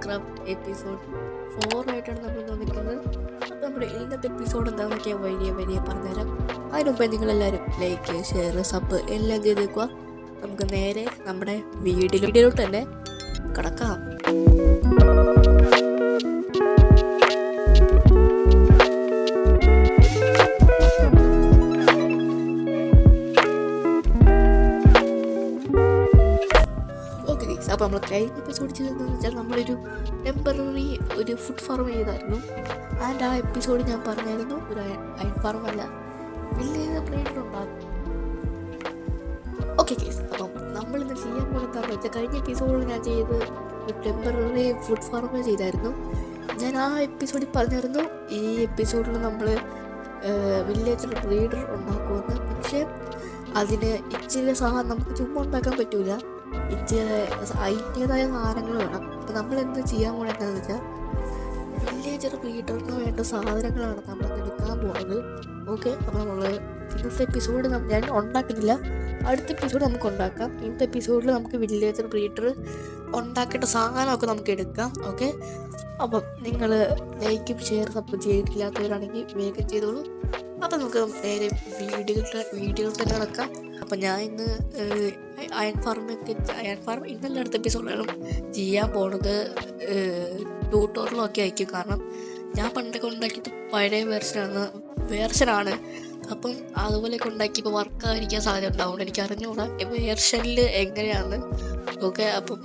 Craft episode 4 ആയിട്ടാണ് നമ്മൾ വന്നിരിക്കുന്നത്. അപ്പോൾ നമ്മുടെ ഇന്നത്തെ എപ്പിസോഡ് എന്താണെന്നൊക്കെ വലിയ പറഞ്ഞുതരാം. അതിനുമുമ്പ് നിങ്ങളെല്ലാവരും ലൈക്ക്, ഷെയർ, സബ് എല്ലാം ചെയ്തേക്കുക. നമുക്ക് നേരെ നമ്മുടെ വീഡിയോയിലോട്ട് തന്നെ കിടക്കാം. അപ്പോൾ നമ്മൾ കഴിഞ്ഞ എപ്പിസോഡ് ചെയ്തതെന്ന് വെച്ചാൽ നമ്മളൊരു ടെമ്പററി ഒരു ഫുഡ് ഫാർം ചെയ്തായിരുന്നു. ആൻഡ് ആ എപ്പിസോഡ് ഞാൻ പറഞ്ഞായിരുന്നു ഒരു അയൺ ഫാർം അല്ല, വില്ലേജ് ബ്രീഡർ ഉണ്ടാകും. ഓക്കെ കേസ്, അപ്പം നമ്മളിന്ന് ചെയ്യാൻ പോകുന്നതെന്ന് വെച്ചാൽ കഴിഞ്ഞ എപ്പിസോഡിൽ ഞാൻ ചെയ്ത് ഒരു ടെമ്പററി ഫുഡ് ഫാർം ചെയ്തായിരുന്നു. ഞാൻ ആ എപ്പിസോഡിൽ പറഞ്ഞായിരുന്നു ഈ എപ്പിസോഡിൽ നമ്മൾ വില്ലേജ് ബ്രീഡർ ഉണ്ടാക്കുമെന്ന്. പക്ഷേ അതിന് ഇച്ചിരി സാധനം നമുക്ക് ചുമ്മാ ഉണ്ടാക്കാൻ പറ്റൂല, അതിൻ്റേതായ സാധനങ്ങൾ വേണം. അപ്പോൾ നമ്മൾ എന്ത് ചെയ്യാൻ പോകണമെന്ന് വെച്ചാൽ വില്ലേജർ ബ്രീഡറിന് വേണ്ട സാധനങ്ങളാണ് നമ്മൾ എടുക്കാൻ പോകുന്നത്. ഓക്കെ, അപ്പോൾ നമ്മൾ ഇന്നത്തെ എപ്പിസോഡ് ഞാൻ ഉണ്ടാക്കുന്നില്ല, അടുത്ത എപ്പിസോഡ് നമുക്ക് ഉണ്ടാക്കാം. ഇന്നത്തെ എപ്പിസോഡിൽ നമുക്ക് വില്ലേജർ ബ്രീഡർ ഉണ്ടാക്കേണ്ട സാധനമൊക്കെ നമുക്ക് എടുക്കാം. ഓക്കെ, അപ്പം നിങ്ങൾ ലൈക്കും ഷെയർ സബ് ചെയ്തിട്ടില്ലാത്തവരാണെങ്കിൽ വേഗം ചെയ്തോളൂ. അപ്പം നമുക്ക് നേരെ വീഡിയോയിൽ തന്നെ നടക്കാം. അപ്പം ഞാൻ ഇന്ന് അയൺ ഫാർം ഇന്നല്ല അടുത്ത എപ്പിസോഡിലാണ് ചെയ്യാൻ പോണത്. ട്യൂട്ടോറിയലൊക്കെ അയക്കും, കാരണം ഞാൻ പണ്ടൊക്കെ ഉണ്ടാക്കിയത് പഴയ വേർഷനാണ്. അപ്പം അതുപോലെയൊക്കെ ഉണ്ടാക്കിയപ്പോൾ വർക്കായിരിക്കാൻ സാധ്യത ഉണ്ടാവും. എനിക്ക് അറിഞ്ഞുകൂടാ വേർഷനിൽ എങ്ങനെയാണ്. ഓക്കെ, അപ്പം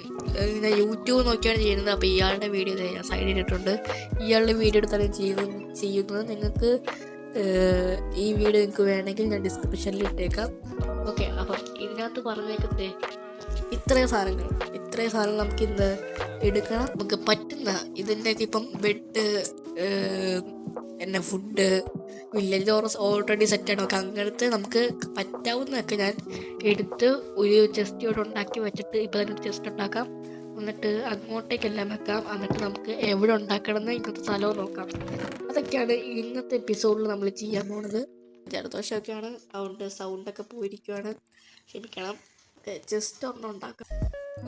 ഞാൻ യൂട്യൂബ് നോക്കിയാണ് ചെയ്യുന്നത്. അപ്പോൾ ഇയാളുടെ വീഡിയോ ഞാൻ സൈഡിൽ ഇട്ടിട്ടുണ്ട്. ഇയാളുടെ വീഡിയോ എടുത്താണ് ചെയ്യുന്നത്. നിങ്ങൾക്ക് ഈ വീഡിയോ നിങ്ങൾക്ക് വേണമെങ്കിൽ ഞാൻ ഡിസ്ക്രിപ്ഷനിൽ ഇട്ടേക്കാം. ഓക്കെ, അപ്പം ഇതിനകത്ത് പറഞ്ഞേക്കത്തെ ഇത്രയും സാധനങ്ങൾ നമുക്ക് ഇന്ന് എടുക്കണം. നമുക്ക് പറ്റുന്ന ഇതിൻ്റെയൊക്കെ ഇപ്പം ബെഡ്, ഫുഡ്, വില്ലേജ് ഓൾറെഡി സെറ്റാണ്. ഒക്കെ അങ്ങനത്തെ നമുക്ക് പറ്റാവുന്നതൊക്കെ ഞാൻ എടുത്ത് ഒരു ചെസ്റ്റ് ഇവിടെ ഉണ്ടാക്കി വെച്ചിട്ട് ഇപ്പം തന്നെ ചെസ്റ്റ് ഉണ്ടാക്കാം. എന്നിട്ട് അങ്ങോട്ടേക്കെല്ലാം വെക്കാം. എന്നിട്ട് നമുക്ക് എവിടെ ഉണ്ടാക്കണമെന്ന് ഇന്നത്തെ സ്ഥലവും നോക്കാം. അതൊക്കെയാണ് ഇന്നത്തെ എപ്പിസോഡിൽ നമ്മൾ ചെയ്യാൻ പോകുന്നത്. ജലദോഷമൊക്കെയാണ്, അതുകൊണ്ട് സൗണ്ടൊക്കെ പോയിരിക്കുകയാണ്, ക്ഷമിക്കണം. ചെസ്റ്റ് ഒന്നും ഉണ്ടാക്കാം.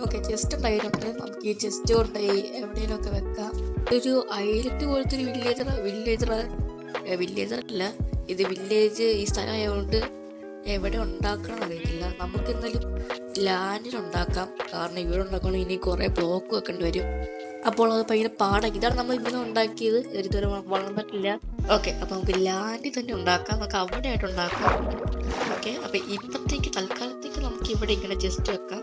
ഓക്കെ, ചെസ്റ്റ് ഉണ്ടായിട്ടുണ്ട്. നമുക്ക് ഈ ചെസ്റ്റ് കൊണ്ടുപോയി എവിടെയെങ്കിലുമൊക്കെ വെക്കാം. ഒരു ഐലറ്റ് പോലത്തെ ഒരു വില്ലേജർ അല്ല, ഇത് വില്ലേജ് ഈ സ്ഥലമായതുകൊണ്ട് എവിടെ ഉണ്ടാക്കണം അറിയത്തില്ല. നമുക്ക് എന്തായാലും ലാൻഡിൽ ഉണ്ടാക്കാം, കാരണം ഇവിടെ ഉണ്ടാക്കുകയാണെങ്കിൽ ഇനി കുറേ ബ്ലോക്ക് വെക്കേണ്ടി വരും. അപ്പോൾ അത് ഭയങ്കര പാടാക്കി. ഇതാണ് നമ്മൾ ഇങ്ങനെ ഉണ്ടാക്കിയത്, ഇതുവരെ വളർന്നിട്ടില്ല. ഓക്കെ, അപ്പോൾ നമുക്ക് ലാൻഡിൽ തന്നെ ഉണ്ടാക്കാം, നമുക്ക് അവിടെ ആയിട്ട് ഉണ്ടാക്കാം. ഓക്കെ, അപ്പോൾ ഇപ്പോഴത്തേക്ക് തൽക്കാലത്തേക്ക് നമുക്ക് ഇവിടെ ഇങ്ങനെ ചെസ്റ്റ് വെക്കാം.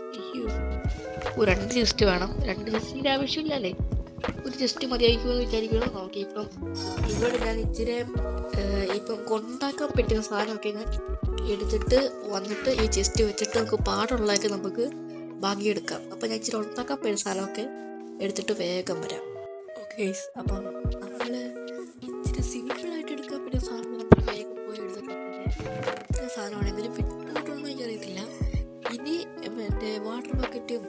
ഒരു 2 ചെസ്റ്റ് വേണം. 2 ചെസ്റ്റിൻ്റെ ആവശ്യമില്ലല്ലേ, ഒരു ചെസ്റ്റ് മതിയായിരിക്കുമെന്ന് വിചാരിക്കണം. നമുക്ക് ഇപ്പം ഇവിടെ ഞാൻ ഇച്ചിരി ഇപ്പം കൊണ്ടാക്കാൻ പറ്റുന്ന സാധനമൊക്കെ ഞാൻ എടുത്തിട്ട് വന്നിട്ട് ഈ ചെസ്റ്റ് വെച്ചിട്ട് നമുക്ക് പാടുള്ളതൊക്കെ നമുക്ക് ബാക്കിയെടുക്കാം. അപ്പം ഞാൻ ഇച്ചിരി ഉണ്ടാക്കാൻ പറ്റുന്ന സാധനമൊക്കെ എടുത്തിട്ട് വേഗം വരാം. ഓക്കെ, അപ്പം നമ്മൾ ഇച്ചിരി സിമ്പിളായിട്ട് എടുക്കാൻ പറ്റിയ സാധനം നമ്മൾ വേഗം പോയി എടുത്തിട്ടുണ്ട്. ഇത്ര സാധനമാണ്, എന്തെങ്കിലും വിട്ടുകൊണ്ടൊന്നും എനിക്കറിയത്തില്ല. ഇനി എൻ്റെ വാട്ടർ ബക്കറ്റും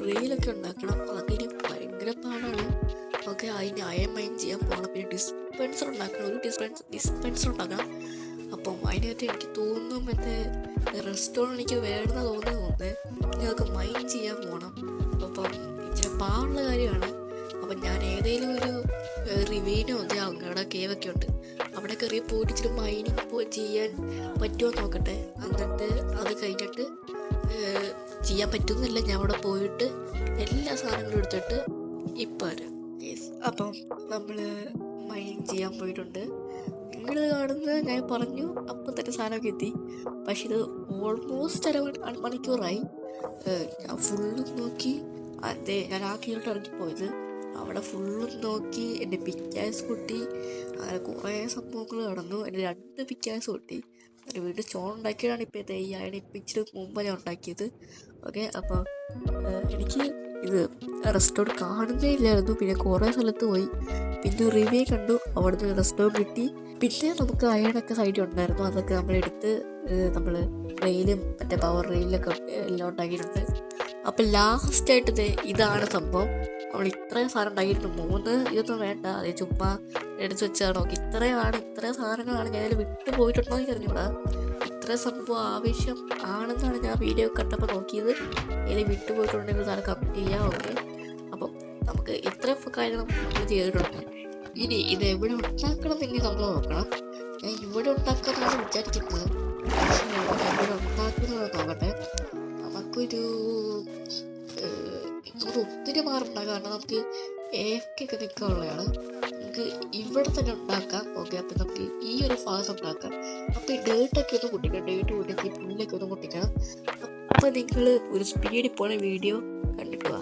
റീലൊക്കെ ഉണ്ടാക്കണം. അതൊക്കെ ഇനി ഭയങ്കര പാടാണ്. ഓക്കെ, അതിന് അയൺ ചെയ്യാൻ പോകണം. പിന്നെ ഡിസ്പെൻസർ ഉണ്ടാക്കണം, ഒരു ഡിസ്പെൻസർ ഉണ്ടാക്കണം. അപ്പം അതിനകത്ത് എനിക്ക് തോന്നുന്നു റെസ്റ്റോറൻറ്റ് എനിക്ക് വേണമെന്ന് തോന്നുന്നത് ഞങ്ങൾക്ക് മൈൻ ചെയ്യാൻ പോകണം. അപ്പം ഇച്ചിരി പാടുള്ള കാര്യമാണ്. അപ്പം ഞാൻ ഏതെങ്കിലും ഒരു റിവീനോ അങ്ങയുടെ കേവൊക്കെ ഉണ്ട്, അവിടെ കയറി പോയിട്ട് ഇച്ചിരി മൈനിങ് ചെയ്യാൻ പറ്റുമോ നോക്കട്ടെ. എന്നിട്ട് അത് കഴിഞ്ഞിട്ട് ചെയ്യാൻ പറ്റുന്നില്ല, ഞാൻ അവിടെ പോയിട്ട് എല്ലാ സാധനങ്ങളും എടുത്തിട്ട് ഇപ്പം വരാം. അപ്പം നമ്മൾ മൈനിങ് ചെയ്യാൻ പോയിട്ടുണ്ട്. നിങ്ങൾ കാണുന്നത് ഞാൻ പറഞ്ഞു അപ്പം തന്നെ സാധനമൊക്കെ എത്തി. പക്ഷെ ഇത് ഓൾമോസ്റ്റ് അരമണിക്കൂറായി. ഞാൻ ഫുള്ളും നോക്കി. അതെ, ഞാൻ ആ കീഴിലോട്ട് ഇറങ്ങിപ്പോയത്. അവിടെ ഫുള്ളും നോക്കി, എൻ്റെ പിക്കാസ് പൊട്ടി, അങ്ങനെ കുറേ സംഭവങ്ങൾ നടന്നു. എൻ്റെ 2 പിക്കാസ് പൊട്ടി. എൻ്റെ വീട്ടിൽ സ്റ്റോൺ ഉണ്ടാക്കിയതാണ് ഇപ്പോൾ ഇപ്പം ഇച്ചിരി മുമ്പ് ഞാൻ ഉണ്ടാക്കിയത്. ഓക്കെ, അപ്പോൾ എനിക്ക് ഇത് റെസ്റ്റോറൻറ്റ് കാണുന്നേ ഇല്ലായിരുന്നു. പിന്നെ കുറേ സ്ഥലത്ത് പോയി, പിന്നെ റിവ്യൂ കണ്ടു, അവിടുന്ന് റെസ്റ്റോറൻറ്റ് കിട്ടി. പിന്നെ നമുക്ക് അയണൊക്കെ സൈഡിൽ ഉണ്ടായിരുന്നു, അതൊക്കെ നമ്മളെടുത്ത് നമ്മൾ റെയിലും മറ്റേ പവർ റെയിലൊക്കെ എല്ലാം ഉണ്ടാക്കിയിട്ടുണ്ട്. അപ്പം ലാസ്റ്റായിട്ട് ഇതാണ് സംഭവം. നമ്മൾ ഇത്രയും സാധനം ഉണ്ടാക്കിയിട്ടുണ്ട്. 3 ഇതൊന്നും വേണ്ട, അത് ചുമ്മാ എടുത്ത് വെച്ചാൽ നോക്കി. ഇത്രയും സാധനങ്ങളാണ് ഞാൻ അതിൽ വിട്ടു പോയിട്ടുണ്ടോ എന്ന് അറിഞ്ഞൂടാ. ഇത്ര സംഭവം ആവശ്യം ആണെന്നാണ് ഞാൻ വീഡിയോ കണ്ടപ്പോൾ നോക്കിയത്. ഇതിൽ വിട്ടുപോയിട്ടുണ്ടെങ്കിൽ സാധനം കമൻറ്റ് ചെയ്യാം. ഓക്കെ, അപ്പം നമുക്ക് ഇത്ര കാര്യങ്ങൾ നമ്മൾ ചെയ്തിട്ടുണ്ട്. ഇനി ഇത് എവിടെ ഉണ്ടാക്കണം എന്ന് നമ്മൾ നോക്കണം. ഇവിടെ ഉണ്ടാക്കാനാണ് വിചാരിക്കുന്നത്. എവിടെ ഉണ്ടാക്കുന്നത് നോക്കട്ടെ. നമുക്കൊരു നമുക്ക് ഒത്തിരി മാറുണ്ടാകാം. കാരണം നമുക്ക് AFK ഒക്കെ നിൽക്കാനുള്ളതാണ്. നമുക്ക് ഇവിടെ തന്നെ ഉണ്ടാക്കാം. ഓക്കെ, അപ്പം നമുക്ക് ഈ ഒരു ഭാഗത്ത് ഉണ്ടാക്കാം. അപ്പോൾ ഈ ഡേട്ടൊക്കെ ഒന്ന് പൊട്ടിക്കണം. ഡേട്ട് പൊട്ടിച്ച് പുല്ലൊക്കെ ഒന്ന് പൊട്ടിക്കണം. അപ്പോൾ നിങ്ങൾ ഒരു സ്പീഡിൽ പോണ വീഡിയോ കണ്ടിട്ട് വാ.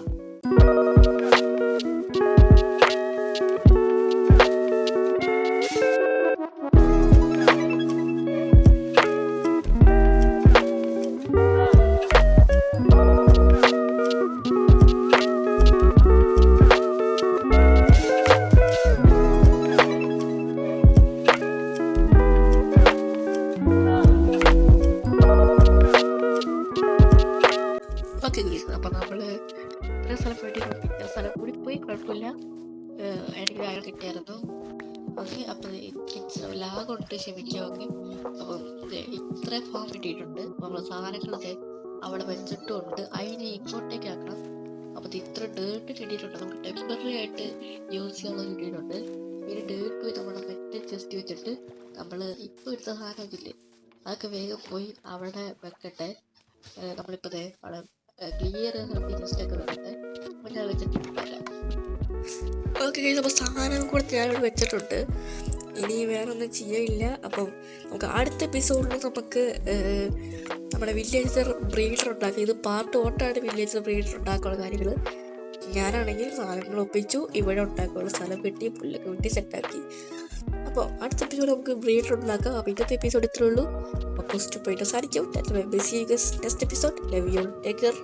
ഓക്കെ, അപ്പം നമ്മൾ ഇത്ര സ്ഥലം പോയിട്ട് ഇത്ര സ്ഥലം കൂടി പോയി, കുഴപ്പമില്ല. എനിക്ക് ആൾ കിട്ടിയായിരുന്നു. ഓക്കെ, അപ്പം ലാഗുണ്ട്, ക്ഷമിക്കുക. ഓക്കെ, അപ്പം ഇത്ര ഫോം കിട്ടിയിട്ടുണ്ട്. നമ്മൾ സാധനങ്ങളൊക്കെ അവിടെ വെച്ചിട്ടുണ്ട്. അതിന് ഇങ്ങോട്ടേക്ക് ആക്കണം. അപ്പം ഇത്ര ഡേട്ട് കിട്ടിയിട്ടുണ്ട്. നമുക്ക് ടെമ്പററി ആയിട്ട് യൂസ് ചെയ്യാനുള്ള കിട്ടിയിട്ടുണ്ട്. പിന്നെ ഡേട്ട് പോയി നമ്മുടെ മെറ്റ് ജസ്റ്റ് വെച്ചിട്ട് നമ്മൾ ഇപ്പോൾ എടുത്ത സാധനം വെച്ചില്ലേ, അതൊക്കെ വേഗം പോയി അവിടെ വെക്കട്ടെ. നമ്മളിപ്പോൾ അവിടെ ക്ലിയർ ജസ്റ്റൊക്കെ വരട്ടെ. അപ്പം ഞാൻ വെച്ചിട്ട് വരാം. ഓക്കെ, അപ്പോൾ സാധനം കൂടെ ഞാനിവിടെ വെച്ചിട്ടുണ്ട്. ഇനി വേറെ ഒന്നും ചെയ്യില്ല. അപ്പം നമുക്ക് അടുത്ത എപ്പിസോഡിൽ നമുക്ക് നമ്മുടെ വില്ലേജർ ബ്രീഡർ ഉണ്ടാക്കുക. ഇത് പാർട്ട് 1 വില്ലേജർ ബ്രീഡർ ഉണ്ടാക്കാനുള്ള കാര്യങ്ങൾ. ഞാനാണെങ്കിൽ സാധനങ്ങൾ ഒപ്പിച്ചു, ഇവിടെ ഉണ്ടാക്കാനുള്ള സ്ഥലം വെട്ടി പുല്ലൊക്കെ വെട്ടി സെറ്റാക്കി. അപ്പോൾ അടുത്ത എപ്പിസോഡ് നമുക്ക് ബ്രീഡർ ഉണ്ടാക്കാം. അപ്പോൾ ഇന്നത്തെ എപ്പിസോഡ് ഇത്രേ ഉള്ളൂ. അപ്പോൾ പോയിട്ട് സാധിക്കും. Next episode. Love you, take care.